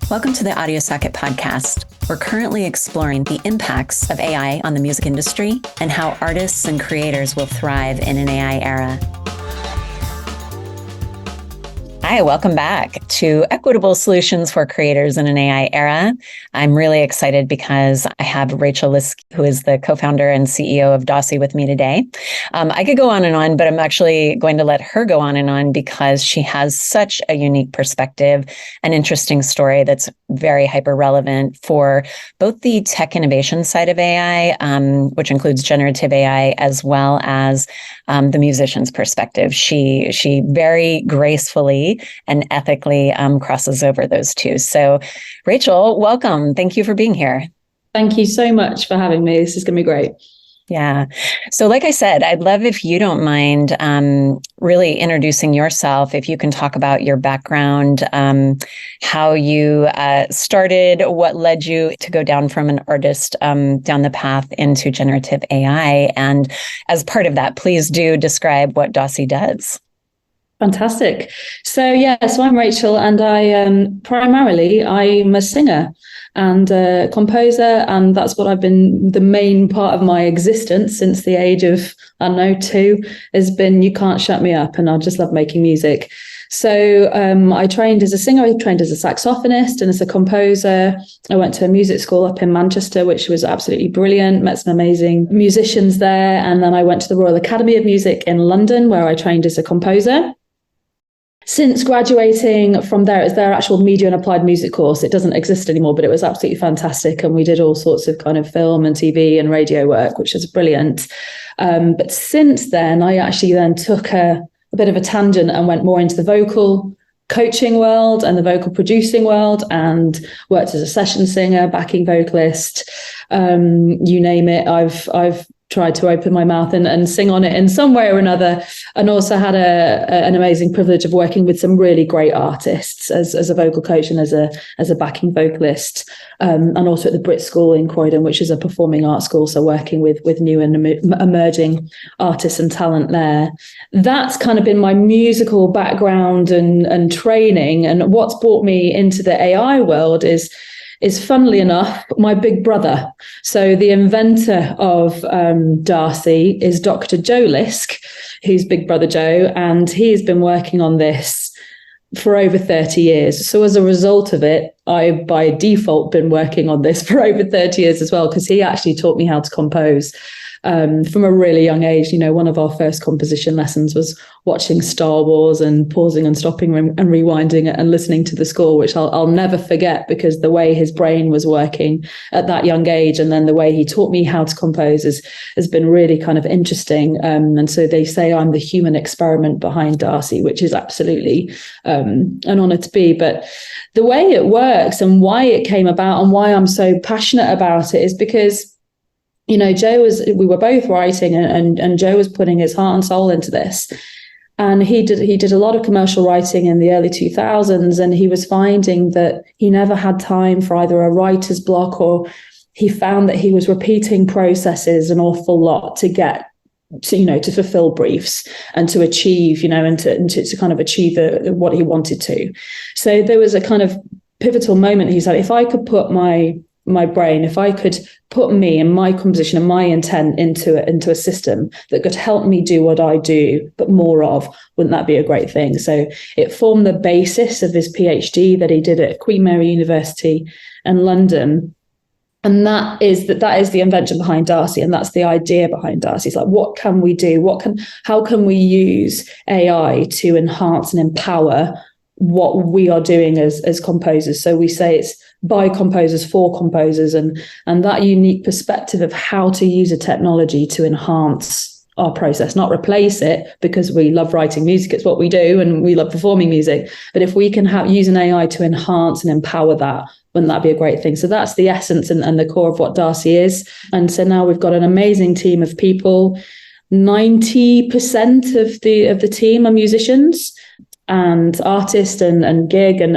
Welcome to the Audiosocket podcast. We're currently exploring the impacts of AI on the music industry and how artists and creators will thrive in an AI era. Hi, welcome back to Equitable Solutions for Creators in an AI Era. I'm really excited because I have Rachel Lyske, who is the co-founder and CEO of DAACI, with me today. I could go on, but I'm actually going to let her go on because she has such a unique perspective, an interesting story that's very hyper relevant for both the tech innovation side of AI, which includes generative AI, as well as the musician's perspective. She very gracefully and ethically crosses over those two. So, Rachel, welcome. Thank you for being here. Thank you so much for having me. This is going to be great. Yeah. So like I said, I'd love if you don't mind really introducing yourself, if you can talk about your background, how you started, what led you to go down from an artist down the path into generative AI. And as part of that, please do describe what DAACI does. Fantastic. So I'm Rachel, and I'm a singer and a composer, and that's what I've been. The main part of my existence since the age of, 2, has been "You Can't Shut Me Up," and I just love making music. So I trained as a singer, I trained as a saxophonist and as a composer. I went to a music school up in Manchester, which was absolutely brilliant, met some amazing musicians there. And then I went to the Royal Academy of Music in London, where I trained as a composer. Since graduating from there, it's their actual media and applied music course. It doesn't exist anymore, but it was absolutely fantastic. And we did all sorts of kind of film and TV and radio work, which was brilliant. But since then, I actually then took a bit of a tangent and went more into the vocal coaching world and the vocal producing world, and worked as a session singer, backing vocalist, you name it. I've tried to open my mouth and sing on it in some way or another, and also had an amazing privilege of working with some really great artists as a vocal coach and as a backing vocalist, and also at the Brit School in Croydon, which is a performing arts school, so working with new and emerging artists and talent there. That's kind of been my musical background and training, and what's brought me into the AI world is funnily enough, my big brother. So the inventor of DAACI is Dr. Joe Lyske, who's Big Brother Joe, and he has been working on this for over 30 years. So as a result of it, I, by default, been working on this for over 30 years as well, because he actually taught me how to compose from a really young age. You know, one of our first composition lessons was watching Star Wars and pausing and stopping and rewinding it and listening to the score, which I'll never forget, because the way his brain was working at that young age, and then the way he taught me how to compose has been really kind of interesting. And so they say I'm the human experiment behind DAACI, which is absolutely an honor to be. But the way it works and why it came about and why I'm so passionate about it is because, you know, we were both writing, and Joe was putting his heart and soul into this. And he did a lot of commercial writing in the early 2000s, and he was finding that he never had time for either a writer's block, or he found that he was repeating processes an awful lot to get to fulfill briefs and to achieve, and to kind of achieve what he wanted to. So there was a kind of pivotal moment. He said, if I could put my brain, if I could put me and my composition and my intent into a system that could help me do what I do, but more of, wouldn't that be a great thing? So it formed the basis of his PhD that he did at Queen Mary University in London. And that is the invention behind DAACI, and that's the idea behind DAACI. It's like, what can we do? How can we use AI to enhance and empower what we are doing as composers? So we say it's by composers for composers, and that unique perspective of how to use a technology to enhance our process, not replace it, because we love writing music, it's what we do, and we love performing music. But if we can use an AI to enhance and empower that, wouldn't that be a great thing? So that's the essence and the core of what DAACI is. And so now we've got an amazing team of people. 90% of the team are musicians. and artist and gig and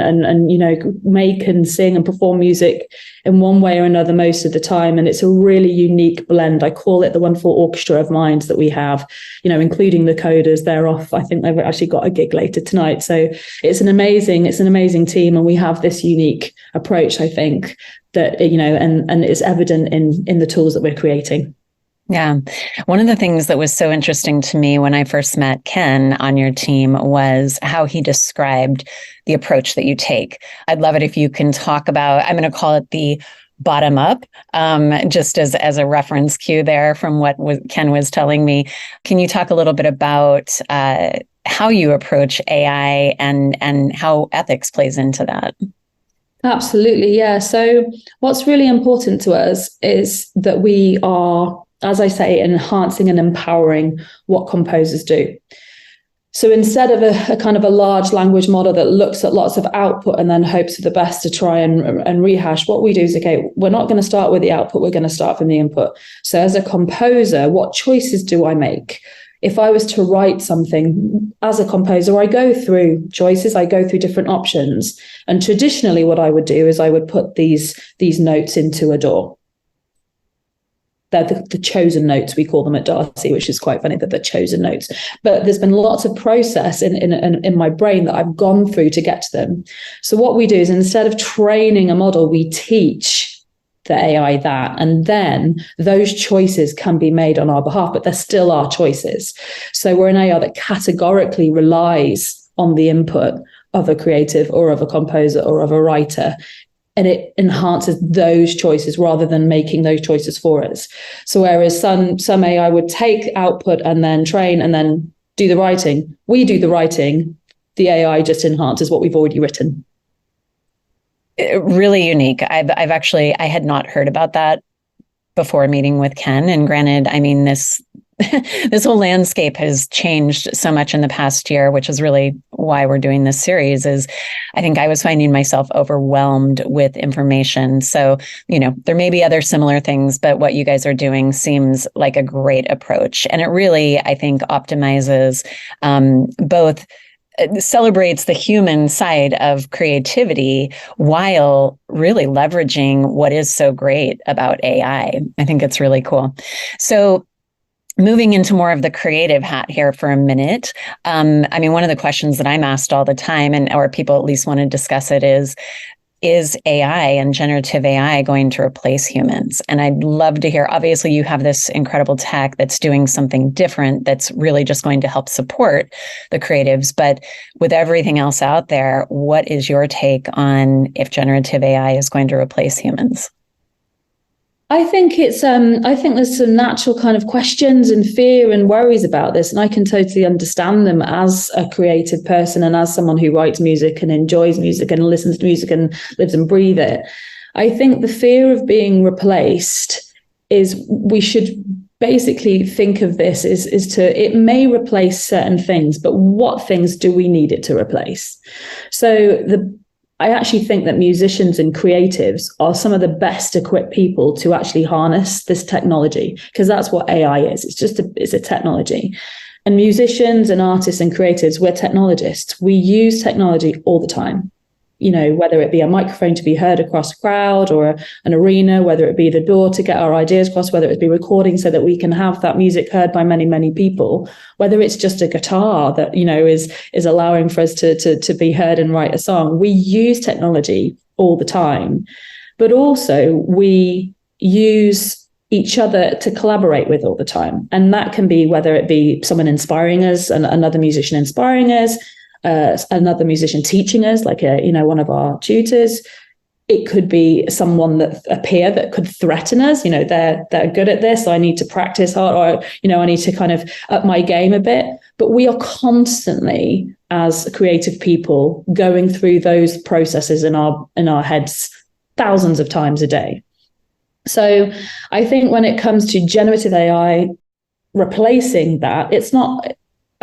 make and sing and perform music in one way or another most of the time. And it's a really unique blend. I call it the wonderful orchestra of minds that we have, including the coders. They're off. I think they've actually got a gig later tonight. So it's an amazing team. And we have this unique approach, I think, that, and it's evident in the tools that we're creating. Yeah. One of the things that was so interesting to me when I first met Ken on your team was how he described the approach that you take. I'd love it if you can talk about, I'm going to call it the bottom up, just as a reference cue there from what Ken was telling me. Can you talk a little bit about how you approach AI and how ethics plays into that? Absolutely. Yeah. So what's really important to us is that we are, as I say, enhancing and empowering what composers do. So instead of a kind of a large language model that looks at lots of output and then hopes for the best to try and rehash, what we do is, okay, we're not going to start with the output, we're going to start from the input. So as a composer, what choices do I make? If I was to write something as a composer, I go through choices, I go through different options. And traditionally what I would do is I would put these notes into a DAW. They're the chosen notes, we call them at DAACI, which is quite funny that they're chosen notes. But there's been lots of process in my brain that I've gone through to get to them. So what we do is, instead of training a model, we teach the AI that, and then those choices can be made on our behalf, but they're still our choices. So we're an AI that categorically relies on the input of a creative or of a composer or of a writer. And it enhances those choices rather than making those choices for us. So whereas some AI would take output and then train and then do the writing, we do the writing, the AI just enhances what we've already written. Really unique. I had not heard about that before meeting with Ken. And granted, I mean, this whole landscape has changed so much in the past year, which is really why we're doing this series. Is I think I was finding myself overwhelmed with information. So, there may be other similar things, but what you guys are doing seems like a great approach. And it really, I think, optimizes both celebrates the human side of creativity while really leveraging what is so great about AI. I think it's really cool. So moving into more of the creative hat here for a minute. One of the questions that I'm asked all the time, or people at least want to discuss it, is AI and generative AI going to replace humans? And I'd love to hear, obviously you have this incredible tech that's doing something different that's really just going to help support the creatives. But with everything else out there, what is your take on if generative AI is going to replace humans? I think there's some natural kind of questions and fear and worries about this, and I can totally understand them as a creative person and as someone who writes music and enjoys music and listens to music and lives and breathes it. I think the fear of being replaced is, we should basically think of this it may replace certain things, but what things do we need it to replace? So I actually think that musicians and creatives are some of the best equipped people to actually harness this technology, because that's what AI is. It's a technology. And musicians and artists and creatives, we're technologists. We use technology all the time. Whether it be a microphone to be heard across a crowd or an arena, whether it be the DAW to get our ideas across, whether it be recording so that we can have that music heard by many, many people, whether it's just a guitar that, is allowing for us to be heard and write a song. We use technology all the time, but also we use each other to collaborate with all the time. And that can be whether it be someone inspiring us and another musician inspiring us, another musician teaching us, like one of our tutors. It could be someone a peer that could threaten us. They're good at this, so I need to practice hard, or I need to kind of up my game a bit. But we are constantly, as creative people, going through those processes in our heads thousands of times a day. So I think when it comes to generative AI replacing that, it's not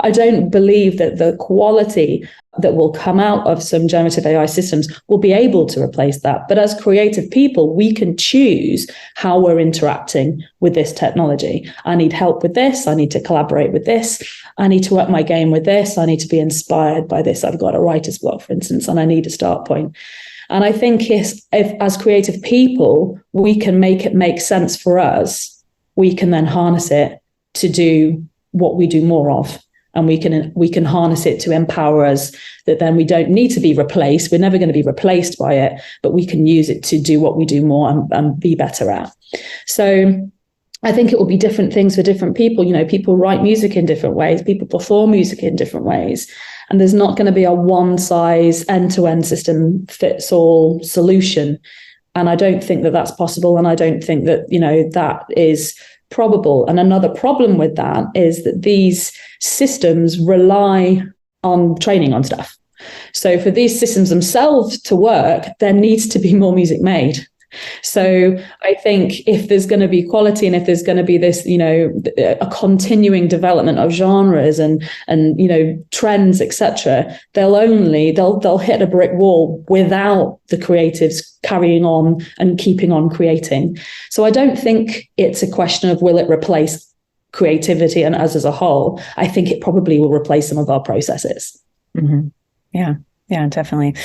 I don't believe that the quality that will come out of some generative AI systems will be able to replace that. But as creative people, we can choose how we're interacting with this technology. I need help with this. I need to collaborate with this. I need to up my game with this. I need to be inspired by this. I've got a writer's block, for instance, and I need a start point. And I think if as creative people, we can make it make sense for us, we can then harness it to do what we do more of. And we can harness it to empower us, that then we don't need to be replaced. We're never going to be replaced by it, but we can use it to do what we do more and be better at. So I think it will be different things for different people. You know, people write music in different ways, people perform music in different ways. And there's not going to be a one size end-to-end system fits all solution. And I don't think that that's possible. And I don't think that, you know, that is probable. And another problem with that is that these systems rely on training on stuff. So for these systems themselves to work, there needs to be more music made. So I think if there's going to be quality and if there's going to be this, you know, a continuing development of genres and you know, trends, etc., they'll hit a brick wall without the creatives carrying on and keeping on creating. So I don't think it's a question of will it replace creativity and us as a whole. I think it probably will replace some of our processes. Mm-hmm. Yeah, definitely.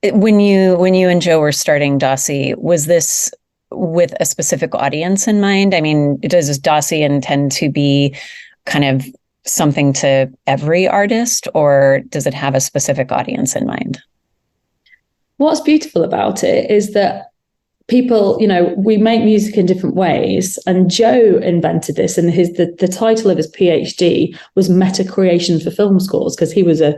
When you and Joe were starting DAACI, was this with a specific audience in mind? I mean, does DAACI intend to be kind of something to every artist, or does it have a specific audience in mind? What's beautiful about it is that people, you know, we make music in different ways. And Joe invented this, and the title of his PhD was Meta Creation for Film Scores, because he was a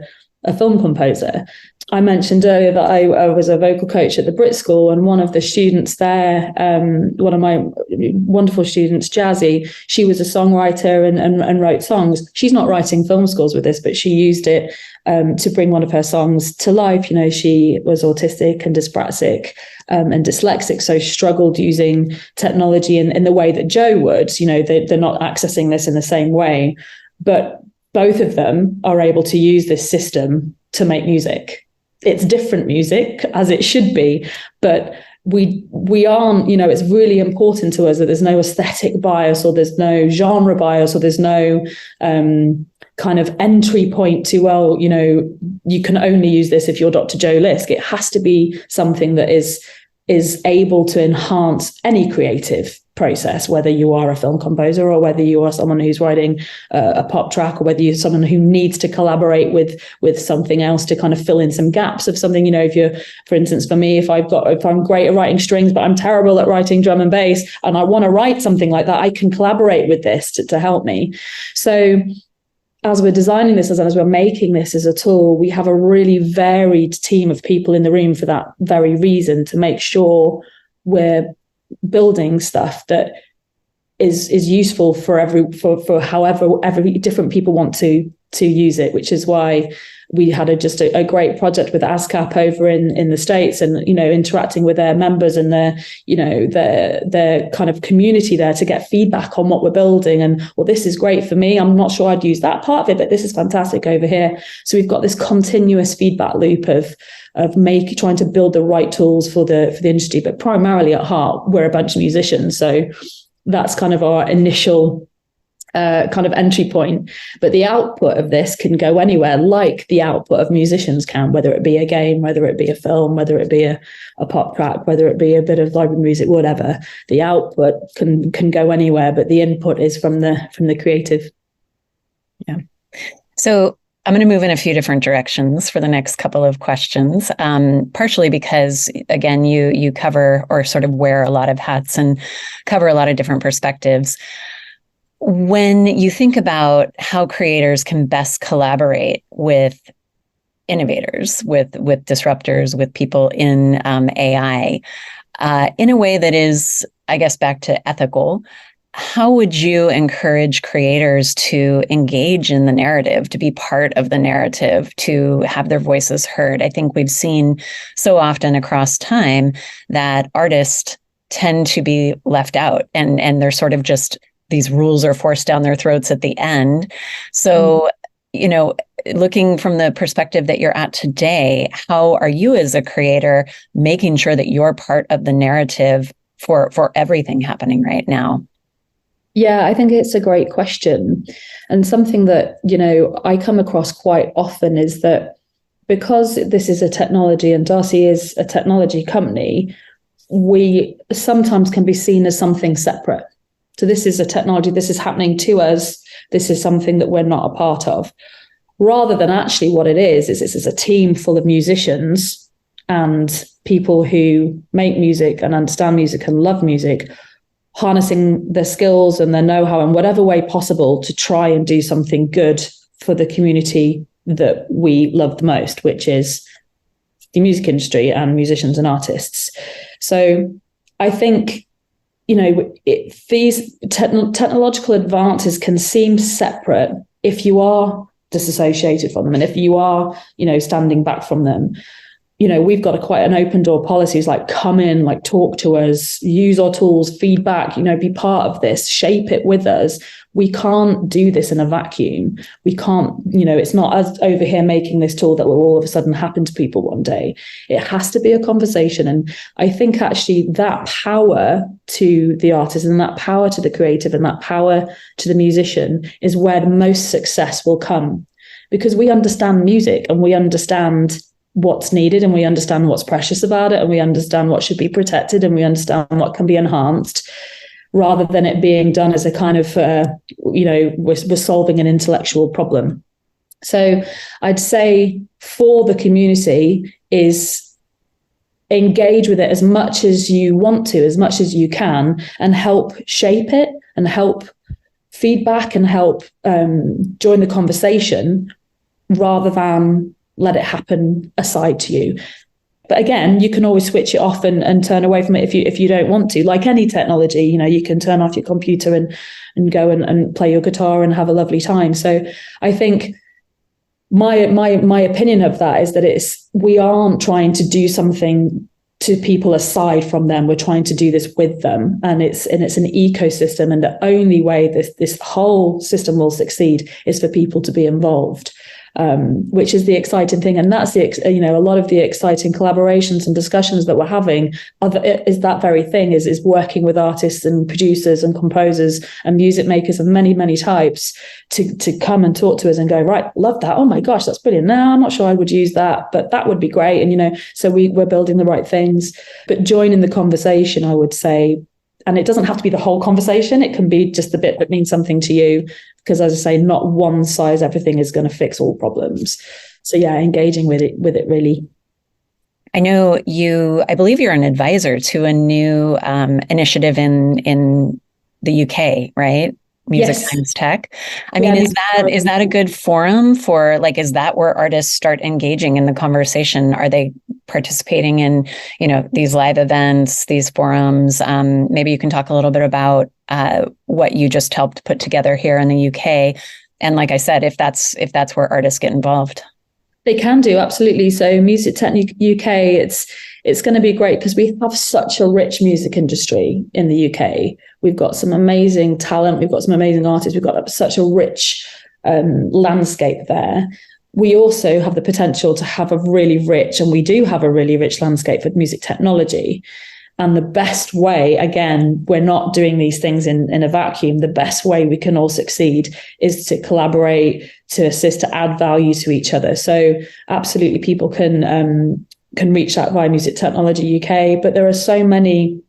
film composer. I mentioned earlier that I was a vocal coach at the Brit School, and one of the students there, one of my wonderful students, Jazzy, she was a songwriter and wrote songs. She's not writing film scores with this, but she used it to bring one of her songs to life. You know, she was autistic and dyspraxic and dyslexic, so struggled using technology in the way that Joe would. You know, they're not accessing this in the same way, but both of them are able to use this system to make music. It's different music, as it should be, but we aren't, you know, it's really important to us that there's no aesthetic bias, or there's no genre bias, or there's no kind of entry point to, well, you know, you can only use this if you're Dr. Joe Lyske. It has to be something that is able to enhance any creative process, whether you are a film composer or whether you are someone who's writing a pop track, or whether you're someone who needs to collaborate with something else to kind of fill in some gaps of something. You know, if you're, for instance, for me, if I'm great at writing strings, but I'm terrible at writing drum and bass, and I want to write something like that, I can collaborate with this to help me. So as we're designing this, as we're making this as a tool, we have a really varied team of people in the room for that very reason, to make sure we're building stuff that is useful for however different people want to use it, which is why we had just a great project with ASCAP over in the States, and, you know, interacting with their members and their kind of community there to get feedback on what we're building. And, well, this is great for me, I'm not sure I'd use that part of it, but this is fantastic over here. So we've got this continuous feedback loop of trying to build the right tools for the industry. But primarily at heart, we're a bunch of musicians, so that's kind of our initial kind of entry point. But the output of this can go anywhere, like the output of musicians can, whether it be a game, whether it be a film, whether it be a pop track, whether it be a bit of library music, whatever. The output can go anywhere, but the input is from the creative. Yeah. So I'm going to move in a few different directions for the next couple of questions, partially because, again, you cover, or sort of wear, a lot of hats and cover a lot of different perspectives. When you think about how creators can best collaborate with innovators, with disruptors, with people in AI, in a way that is, I guess, back to ethical, how would you encourage creators to engage in the narrative, to be part of the narrative, to have their voices heard? I think we've seen so often across time that artists tend to be left out, and they're sort of just these rules are forced down their throats at the end. So, looking from the perspective that you're at today, how are you as a creator making sure that you're part of the narrative for everything happening right now? Yeah, I think it's a great question. And something that, I come across quite often is that because this is a technology and DAACI is a technology company, we sometimes can be seen as something separate. So this is a technology, this is happening to us, this is something that we're not a part of. Rather than actually what it is this is a team full of musicians and people who make music and understand music and love music, harnessing their skills and their know-how in whatever way possible to try and do something good for the community that we love the most, which is the music industry and musicians and artists. So I think, these technological advances can seem separate if you are disassociated from them and if you are, standing back from them. We've got quite an open door policy. It's like, come in, like, talk to us, use our tools, feedback, be part of this, shape it with us. We can't do this in a vacuum. We can't, it's not us over here making this tool that will all of a sudden happen to people one day. It has to be a conversation. And I think actually that power to the artist and that power to the creative and that power to the musician is where the most success will come, because we understand music and we understand what's needed and we understand what's precious about it and we understand what should be protected and we understand what can be enhanced, rather than it being done as a kind of, we're solving an intellectual problem. So I'd say for the community is engage with it as much as you want to, as much as you can, and help shape it and help feedback and help join the conversation rather than let it happen aside to you. But again, you can always switch it off and turn away from it if you don't want to. Like any technology, you can turn off your computer and go and play your guitar and have a lovely time. So I think my opinion of that is that we aren't trying to do something to people aside from them. We're trying to do this with them, and it's an ecosystem. And the only way this whole system will succeed is for people to be involved. Which is the exciting thing, and that's a lot of the exciting collaborations and discussions that we're having is that very thing, is working with artists and producers and composers and music makers of many types to come and talk to us and go, right, love that, oh my gosh, that's brilliant, no, I'm not sure I would use that, but that would be great. And so we're building the right things, but join in the conversation, I would say. And it doesn't have to be the whole conversation. It can be just the bit that means something to you, because as I say, not one size everything is going to fix all problems. So yeah, engaging with it really. I know I believe you're an advisor to a new initiative in the UK, right? Music Yes. Times Tech. I mean, is that a good forum for, like, is that where artists start engaging in the conversation? Are they participating in, these live events, these forums? Maybe you can talk a little bit about what you just helped put together here in the UK. And like I said, if that's where artists get involved. They can do, absolutely. So Music Tech UK, it's going to be great because we have such a rich music industry in the UK. We've got some amazing talent. We've got some amazing artists. We've got such a rich landscape there. We also have the potential to have a really rich, and we do have a really rich landscape with music technology. And the best way, again, we're not doing these things in a vacuum. The best way we can all succeed is to collaborate, to assist, to add value to each other. So absolutely, people can reach out via Music Technology UK, but there are so many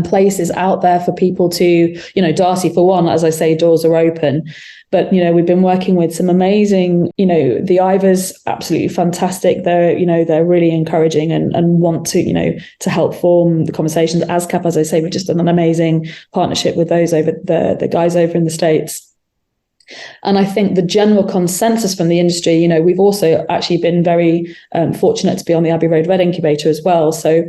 places out there for people to, DAACI for one, as I say, doors are open. But, we've been working with some amazing, the Ivors, absolutely fantastic. They're really encouraging and want to, to help form the conversations. ASCAP, as I say, we've just done an amazing partnership with those over the guys over in the States. And I think the general consensus from the industry, we've also actually been very fortunate to be on the Abbey Road Red Incubator as well. So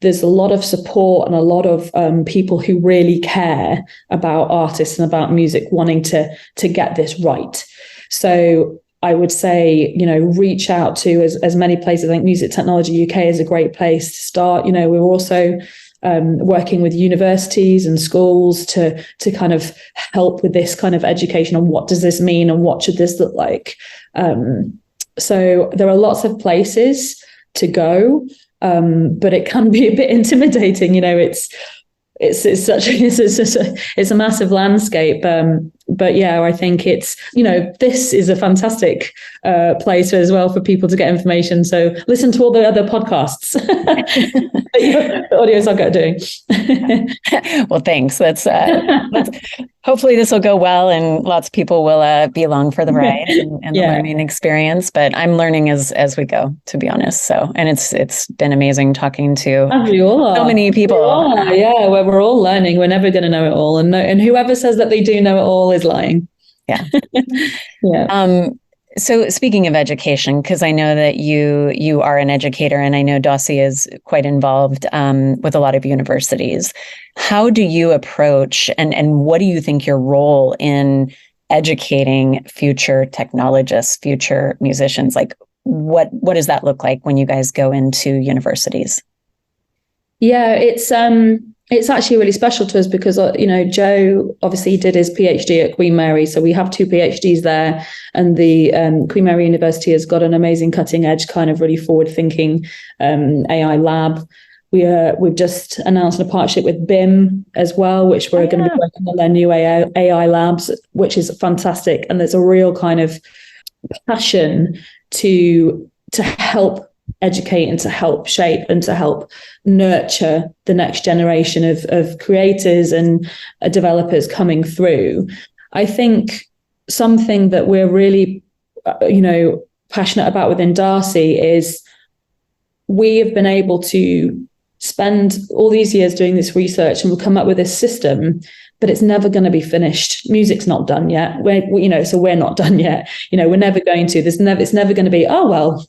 there's a lot of support and a lot of people who really care about artists and about music wanting to get this right. So I would say, reach out to as many places. I think Music Technology UK is a great place to start. We're also working with universities and schools to kind of help with this kind of education on what does this mean and what should this look like. So there are lots of places to go, but it can be a bit intimidating. It's such it's a massive landscape. But yeah, I think this is a fantastic place as well for people to get information. So listen to all the other podcasts that Audiosocket are doing. Well, thanks. That's hopefully this will go well, and lots of people will be along for the ride and the learning experience. But I'm learning as we go, to be honest. So, and it's been amazing talking to so many people. We're all learning. We're never going to know it all, and whoever says that they do know it all is lying. Yeah. Yeah. So speaking of education, because I know that you are an educator, and I know DAACI is quite involved with a lot of universities. How do you approach and what do you think your role in educating future technologists, future musicians? Like, what does that look like when you guys go into universities? Yeah, it's actually really special to us because, Joe obviously did his PhD at Queen Mary. So we have 2 PhDs there. And the Queen Mary University has got an amazing cutting edge, kind of really forward thinking AI lab. We've just announced a partnership with BIM as well, which we're going to be working on their new AI labs, which is fantastic. And there's a real kind of passion to help educate and to help shape and to help nurture the next generation of creators and developers coming through. I think something that we're really, passionate about within DAACI is we have been able to spend all these years doing this research, and we'll come up with this system, but it's never going to be finished. Music's not done yet. So we're not done yet. We're never going to. It's never going to be, oh, well,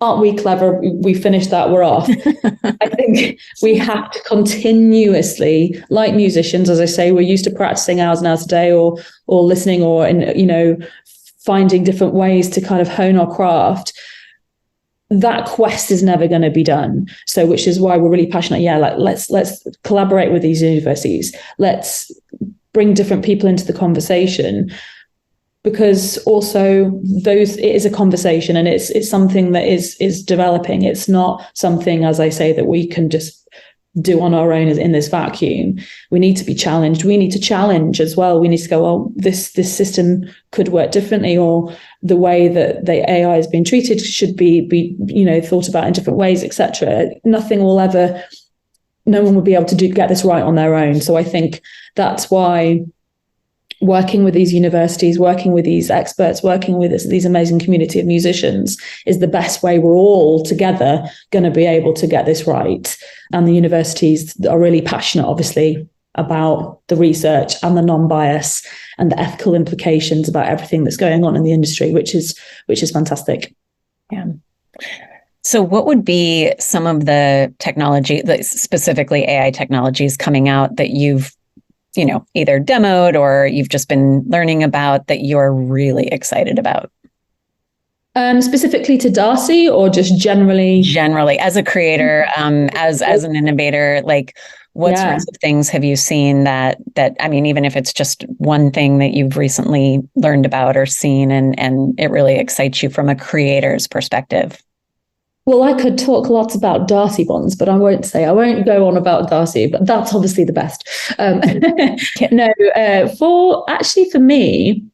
aren't we clever? We finished that, we're off. I think we have to continuously, like musicians, as I say, we're used to practicing hours and hours a day or listening or, finding different ways to kind of hone our craft. That quest is never going to be done. So, which is why we're really passionate. Yeah, let's collaborate with these universities. Let's bring different people into the conversation. Because also it is a conversation, and it's something that is developing. It's not something, as I say, that we can just do on our own in this vacuum. We need to be challenged. We need to challenge as well. We need to go, oh, this system could work differently, or the way that the AI is being treated should be thought about in different ways, etc. No one will be able to get this right on their own. So I think that's why working with these universities, working with these experts, working with these amazing community of musicians is the best way. We're all together going to be able to get this right. And the universities are really passionate, obviously, about the research and the non-bias and the ethical implications about everything that's going on in the industry, which is fantastic. Yeah. So what would be some of the technology, specifically AI technologies coming out that you've either demoed or you've just been learning about that you're really excited about? Specifically to DAACI, or just generally? Generally, as a creator, as an innovator, like what sorts of things have you seen that even if it's just one thing that you've recently learned about or seen and it really excites you from a creator's perspective? Well, I could talk lots about DAACI bonds, but I won't go on about DAACI, but that's obviously the best. For me,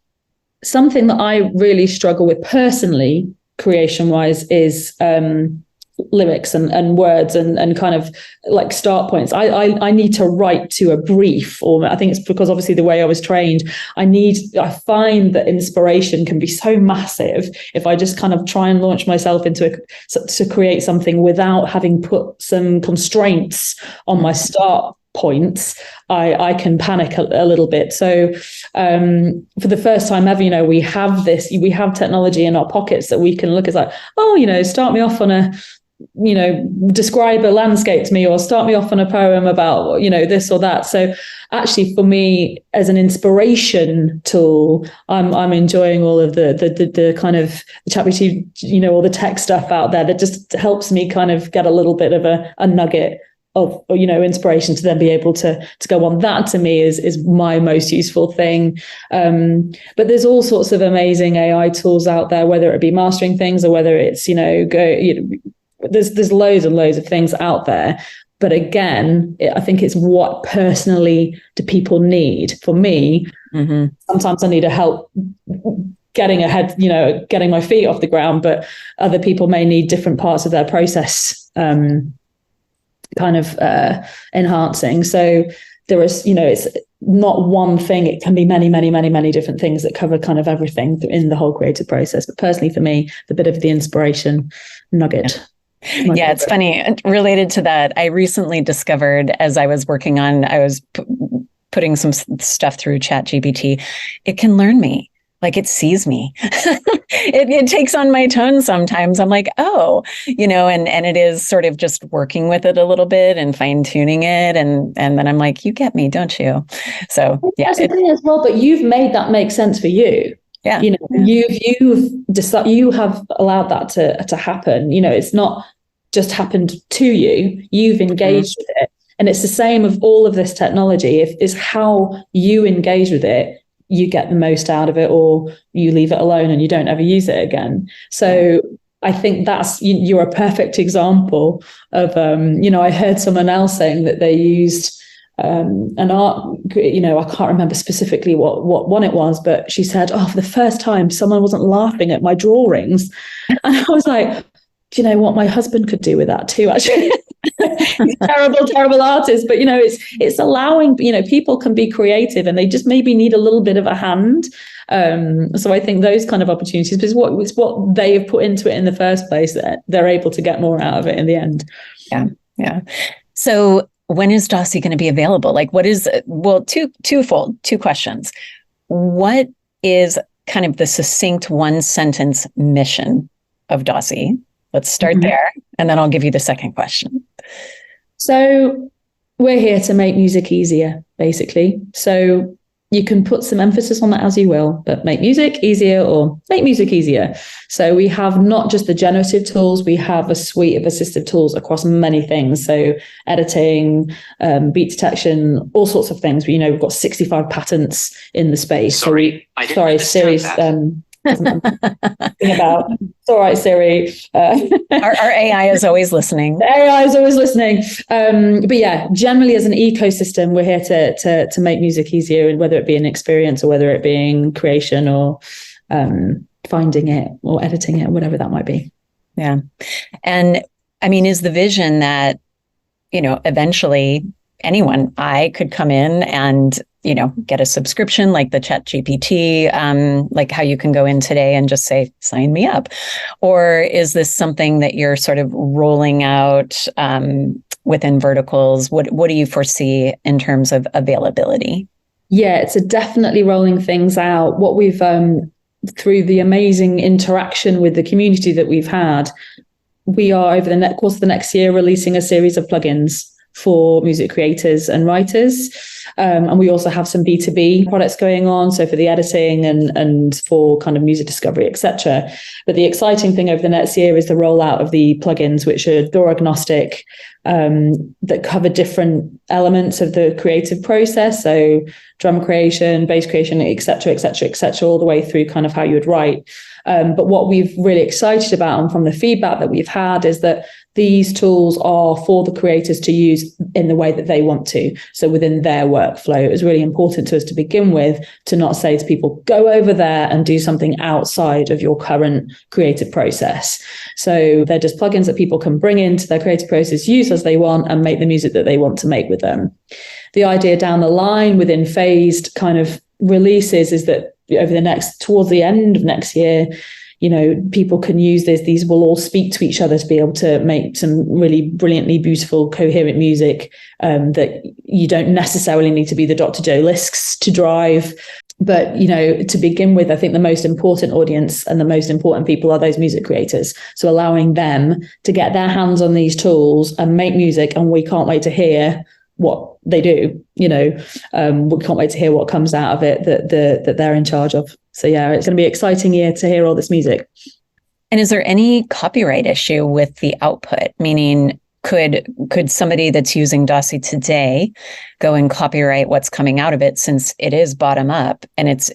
something that I really struggle with personally, creation-wise, is lyrics and words and kind of like start points. I need to write to a brief, or I think it's because obviously the way I was trained, I find that inspiration can be so massive if I just kind of try and launch myself into to create something without having put some constraints on my start points. I can panic a little bit. So for the first time ever, we have technology in our pockets that we can look at, like, start me off on describe a landscape to me, or start me off on a poem about, this or that. So actually for me, as an inspiration tool, I'm enjoying all of the kind of the ChatGPT, all the tech stuff out there that just helps me kind of get a little bit of a nugget inspiration to then be able to go on. That to me is my most useful thing. But there's all sorts of amazing AI tools out there, whether it be mastering things or whether it's there's loads and loads of things out there. But again, I think it's what personally do people need. For me, sometimes I need a help getting ahead, getting my feet off the ground, but other people may need different parts of their process enhancing. So there is, it's not one thing. It can be many, many, many, many different things that cover kind of everything in the whole creative process. But personally, for me, the bit of the inspiration nugget. Yeah, it's funny. Related to that, I recently discovered as I was working on, I was putting some stuff through ChatGPT, it can learn me. Like it sees me. it takes on my tone sometimes. I'm like, oh, and it is sort of just working with it a little bit and fine tuning it. And then I'm like, you get me, don't you? So yeah. That's the thing as well, but you've made that make sense for you. Yeah. You've decided, you have allowed that to happen. It's not just happened to you. You've engaged with it. And it's the same of all of this technology. If it's how you engage with it, you get the most out of it, or you leave it alone and you don't ever use it again. So I think you're a perfect example of, I heard someone else saying that they used an art, I can't remember specifically what one it was, but she said, for the first time, someone wasn't laughing at my drawings. And I was like, do you know what? My husband could do with that too, actually. He's terrible artist, but it's allowing, people can be creative and they just maybe need a little bit of a hand. So I think those kind of opportunities is what they have put into it in the first place, that they're able to get more out of it in the end. Yeah. So when is DAACI going to be available? Like, what is, twofold, two questions. What is kind of the succinct one sentence mission of DAACI? Let's start there, and then I'll give you the second question. So we're here to make music easier, basically. So you can put some emphasis on that as you will, but make music easier or make music easier. So we have not just the generative tools, we have a suite of assistive tools across many things. So editing, beat detection, all sorts of things. We've got 65 patents in the space. Sorry, Siri's about. It's all right, Siri. Our AI is always listening. The AI is always listening. But yeah, generally as an ecosystem, we're here to make music easier, and whether it be an experience or whether it being creation or finding it or editing it, whatever that might be. Yeah. And I mean, is the vision that, eventually I could come in and, get a subscription like the ChatGPT, like how you can go in today and just say, sign me up? Or is this something that you're sort of rolling out within verticals? What do you foresee in terms of availability? Yeah, it's definitely rolling things out. What we've, through the amazing interaction with the community that we've had, we are over the course of the next year releasing a series of plugins for music creators and writers. And we also have some B2B products going on, so for the editing and for kind of music discovery, etc. But the exciting thing over the next year is the rollout of the plugins, which are DAW agnostic, that cover different elements of the creative process. So drum creation, bass creation, etc., etc., etc., all the way through kind of how you would write. But what we've really excited about, and from the feedback that we've had, is that these tools are for the creators to use in the way that they want to. So within their workflow, it was really important to us to begin with to not say to people, go over there and do something outside of your current creative process. So they're just plugins that people can bring into their creative process, use as they want, and make the music that they want to make with them. The idea down the line within phased kind of releases is that towards the end of next year, people can use this. These will all speak to each other to be able to make some really brilliantly beautiful, coherent music that you don't necessarily need to be the Dr. Joe Lysks to drive. But, to begin with, I think the most important audience and the most important people are those music creators. So allowing them to get their hands on these tools and make music, and we can't wait to hear what they do. We can't wait to hear what comes out of it that they're in charge of. So yeah, it's going to be an exciting year to hear all this music. And is there any copyright issue with the output? Meaning, could somebody that's using DAACI today go and copyright what's coming out of it, since it is bottom up and it's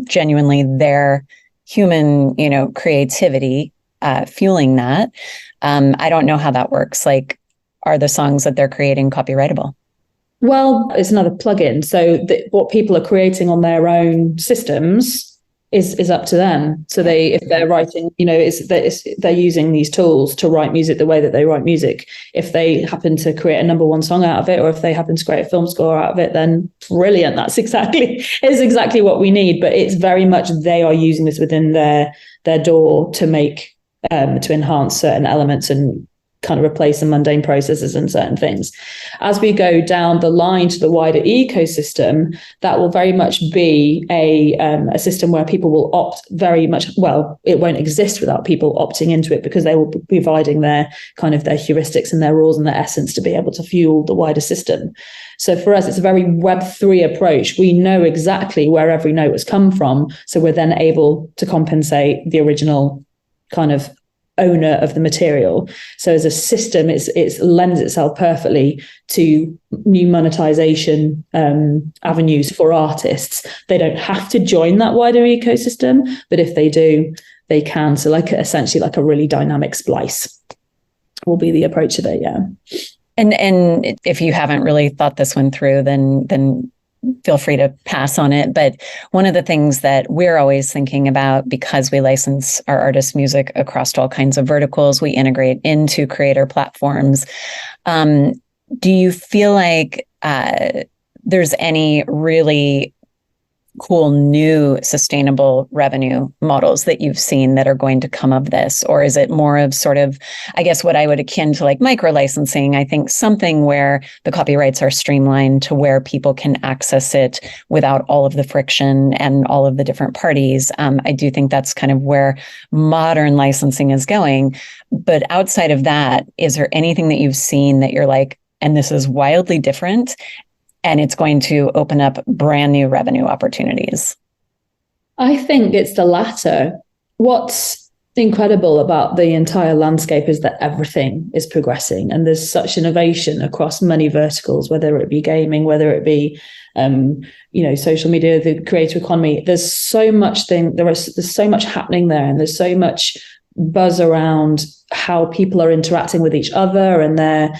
genuinely their human, creativity fueling that? I don't know how that works. Like, are the songs that they're creating copyrightable? Well, it's another plugin. So what people are creating on their own systems is up to them. So if they're writing, they're using these tools to write music the way that they write music. If they happen to create a number one song out of it, or if they happen to create a film score out of it, then brilliant. That's exactly what we need. But it's very much they are using this within their door to make to enhance certain elements and kind of replace some mundane processes and certain things. As we go down the line to the wider ecosystem, that will very much be a system where people will opt very much, well, it won't exist without people opting into it, because they will be providing their heuristics and their rules and their essence to be able to fuel the wider system. So for us, it's a very Web3 approach. We know exactly where every note has come from, so we're then able to compensate the original kind of owner of the material. So as a system, it lends itself perfectly to new monetization avenues for artists. They don't have to join that wider ecosystem, but if they do, they can. So essentially like a really dynamic splice will be the approach of it. Yeah. And if you haven't really thought this one through, then feel free to pass on it. But one of the things that we're always thinking about, because we license our artists' music across all kinds of verticals, we integrate into creator platforms. Do you feel like there's any really cool new sustainable revenue models that you've seen that are going to come of this? Or is it more of sort of, I guess, what I would akin to like micro licensing? I think something where the copyrights are streamlined to where people can access it without all of the friction and all of the different parties. I do think that's kind of where modern licensing is going. But outside of that, is there anything that you've seen that you're like, and this is wildly different, and it's going to open up brand new revenue opportunities? I think it's the latter. What's incredible about the entire landscape is that everything is progressing, and there's such innovation across many verticals, whether it be gaming, whether it be social media, the creator economy. There's so much there's so much happening there, and there's so much buzz around how people are interacting with each other and their,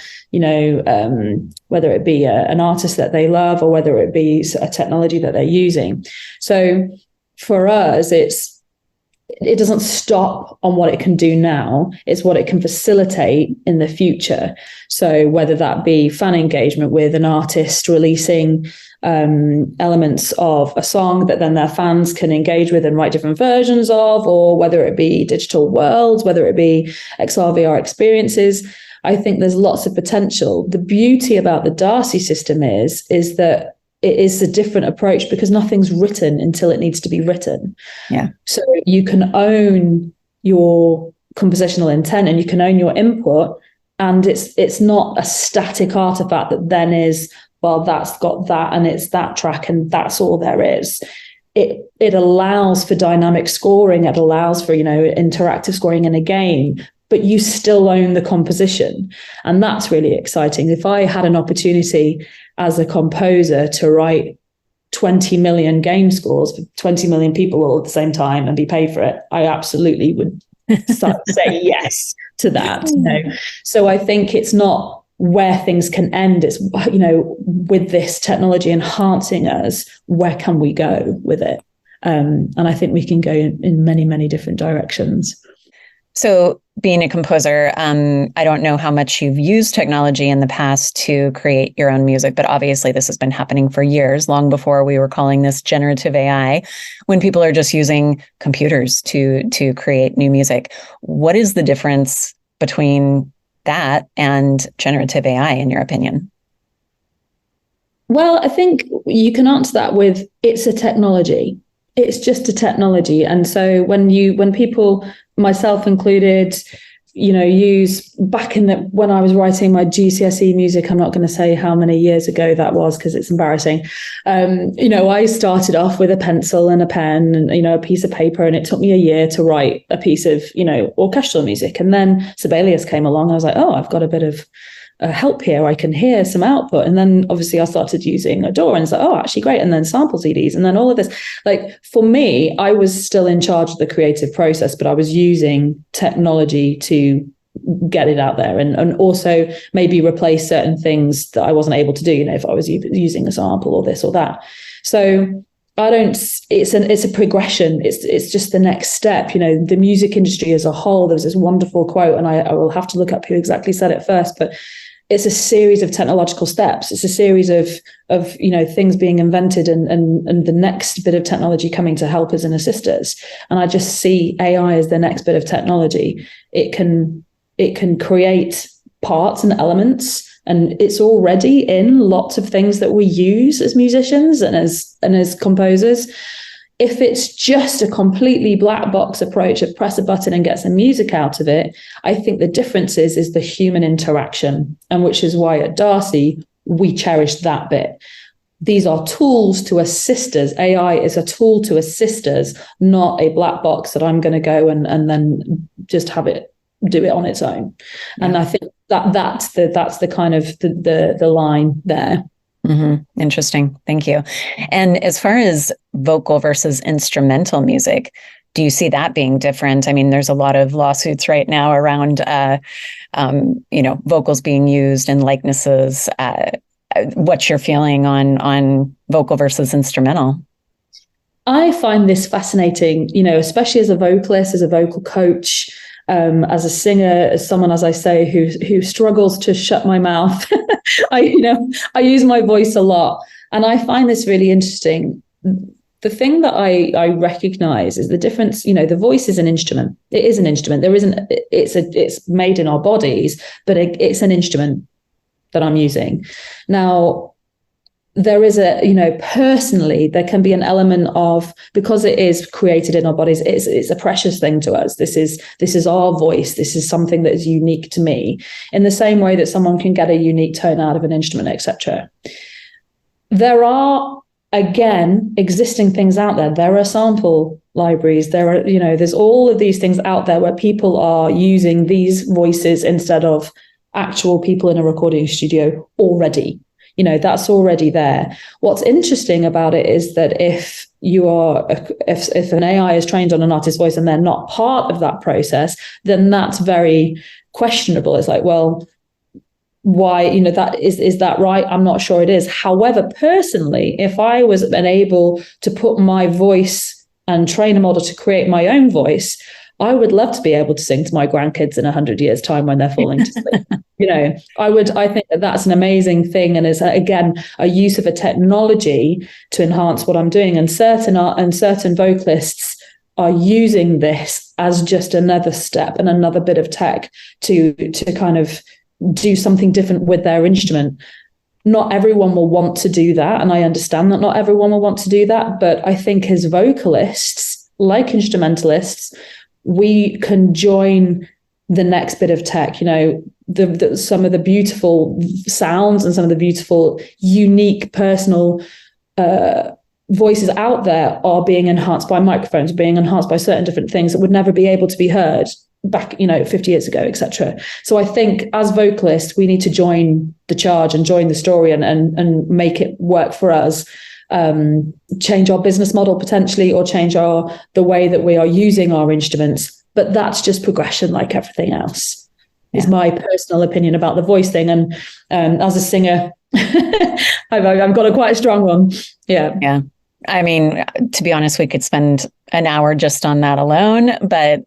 whether it be an artist that they love or whether it be a technology that they're using. So for us, it doesn't stop on what it can do now. It's what it can facilitate in the future. So whether that be fan engagement with an artist releasing elements of a song that then their fans can engage with and write different versions of, or whether it be digital worlds, whether it be XR, VR experiences, I think there's lots of potential. The beauty about the DAACI system is that it is a different approach because nothing's written until it needs to be written. Yeah. So you can own your compositional intent and you can own your input, and it's not a static artifact that then is, well, that's got that and it's that track and that's all there is. It allows for dynamic scoring. It allows for, interactive scoring in a game, but you still own the composition. And that's really exciting. If I had an opportunity as a composer to write 20 million game scores for 20 million people all at the same time and be paid for it, I absolutely would say yes to that. So I think it's not where things can end. It's, with this technology enhancing us, where can we go with it? And I think we can go in many, many different directions. So being a composer, I don't know how much you've used technology in the past to create your own music, but obviously this has been happening for years, long before we were calling this generative AI, when people are just using computers to create new music. What is the difference between that and generative AI, in your opinion? Well, I think you can answer that with, it's a technology. It's just a technology. And so when people, myself included, use back when I was writing my GCSE music. I'm not going to say how many years ago that was because it's embarrassing. I started off with a pencil and a pen and, a piece of paper, and it took me a year to write a piece of, orchestral music. And then Sibelius came along. I was like, oh, I've got a bit of help here. I can hear some output. And then obviously I started using Adore, and it's like, oh, actually great. And then sample CDs, and then all of this. Like, for me, I was still in charge of the creative process, but I was using technology to get it out there, and also maybe replace certain things that I wasn't able to do, if I was using a sample or this or that. So it's a progression. It's just the next step. The music industry as a whole, there's this wonderful quote, and I will have to look up who exactly said it first, but it's a series of technological steps. It's a series of things being invented and the next bit of technology coming to help us and assist us. And I just see AI as the next bit of technology. It can create parts and elements, and it's already in lots of things that we use as musicians and as composers. If it's just a completely black box approach of press a button and get some music out of it, I think the difference is the human interaction, and which is why at DAACI, we cherish that bit. These are tools to assist us. AI is a tool to assist us, not a black box that I'm going to go and then just have it do it on its own. Yeah. And I think that's the kind of the line there. Mm-hmm. Interesting. Thank you. And as far as vocal versus instrumental music, do you see that being different? I mean, there's a lot of lawsuits right now around, vocals being used and likenesses. What's your feeling on vocal versus instrumental? I find this fascinating, especially as a vocalist, as a vocal coach, as a singer, as someone, as I say, who struggles to shut my mouth. I use my voice a lot, and I find this really interesting. The thing that I recognize is the difference. The voice is an instrument. It is an instrument. It's made in our bodies, but it's an instrument that I'm using. Now, there is personally, there can be an element of, because it is created in our bodies, it's a precious thing to us. This is our voice. This is something that is unique to me, in the same way that someone can get a unique tone out of an instrument, etc. There are, again, existing things out there. There are sample libraries. There are, there's all of these things out there where people are using these voices instead of actual people in a recording studio already. That's already there. What's interesting about it is that if an AI is trained on an artist's voice and they're not part of that process, then that's very questionable. It's like, well, why, that is that right? I'm not sure it is. However, personally, if I was able to put my voice and train a model to create my own voice, I would love to be able to sing to my grandkids in 100 years' time when they're falling to sleep. I think that that's an amazing thing, and is again a use of a technology to enhance what I'm doing. And certain vocalists are using this as just another step and another bit of tech to kind of do something different with their instrument. Not everyone will want to do that, and I understand that not everyone will want to do that. But I think as vocalists, like instrumentalists, we can join the next bit of tech. Some of the beautiful sounds and some of the beautiful, unique, personal voices out there are being enhanced by microphones, being enhanced by certain different things that would never be able to be heard back, 50 years ago, etc. So I think as vocalists, we need to join the charge and join the story and make it work for us. Change our business model potentially, or change the way that we are using our instruments. But that's just progression, like everything else. Is my personal opinion about the voice thing. And as a singer, I've got quite a strong one. Yeah. I mean, to be honest, we could spend an hour just on that alone. But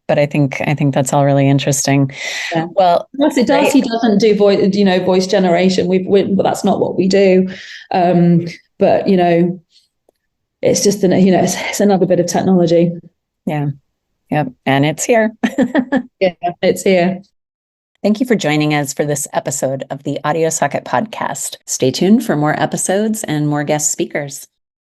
but I think that's all really interesting. Yeah. Well, DAACI doesn't do voice generation. But that's not what we do. But it's just it's another bit of technology. Yeah. Yep. And it's here. Yeah, it's here. Thank you for joining us for this episode of the Audiosocket podcast. Stay tuned for more episodes and more guest speakers.